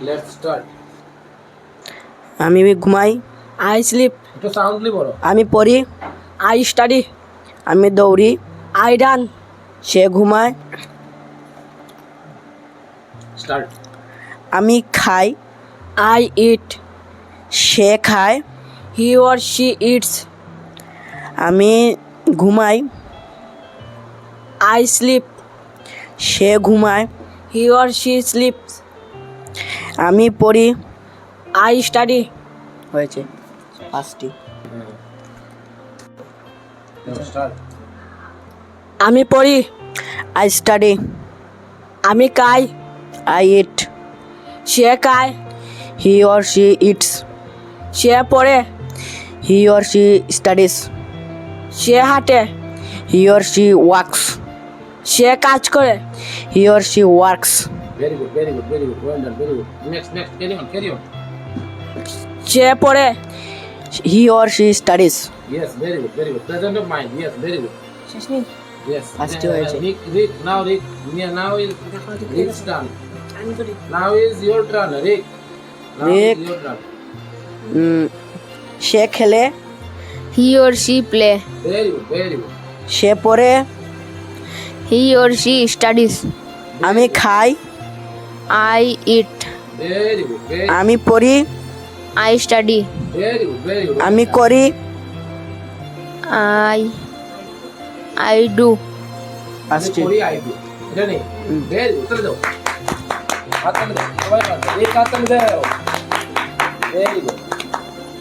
Let's start. আমি ঘুমাই। I sleep. একটু সাউন্ডলি বলো। আমি পড়ি। I study. আমি দৌড়ি। I run. সে ঘুমায়। Start. আমি খাই। I eat. সে খায়। He or she eats. আমি ঘুমাই। I sleep. সে ঘুমায়। He or she sleeps. আমি পড়ি। I study. হয়েছে 5টি। Start. আমি পড়ি। I study. আমি খাই। I eat. সে খায়। He or she eats. সে পড়ে। He or she studies. সে হাঁটে। He or she walks. সে কাজ করে। He or she works. Very good, very good, very good. Well done, very good. Next, carry on, carry on. সে পড়ে। He or she studies. Yes, very good, very good. Present of mind. Yes, very good. Yes. First হয়েছে। Rick, now Rick. Yeah, now is Rick's turn. Now is your turn, Rick. Now Rick. is your turn. সে খেলে। He or she play. Very good, very good. সে পড়ে। He or she studies. আমি খাই। I eat. Very good, very good. আমি পড়ি। I study. Very good, very good. আমি করি। I do. আমি করি I do. এটা নেই। Very good. চলে যাও। হাত তালি দাও। সবাই হাত তালি দাও। Very good.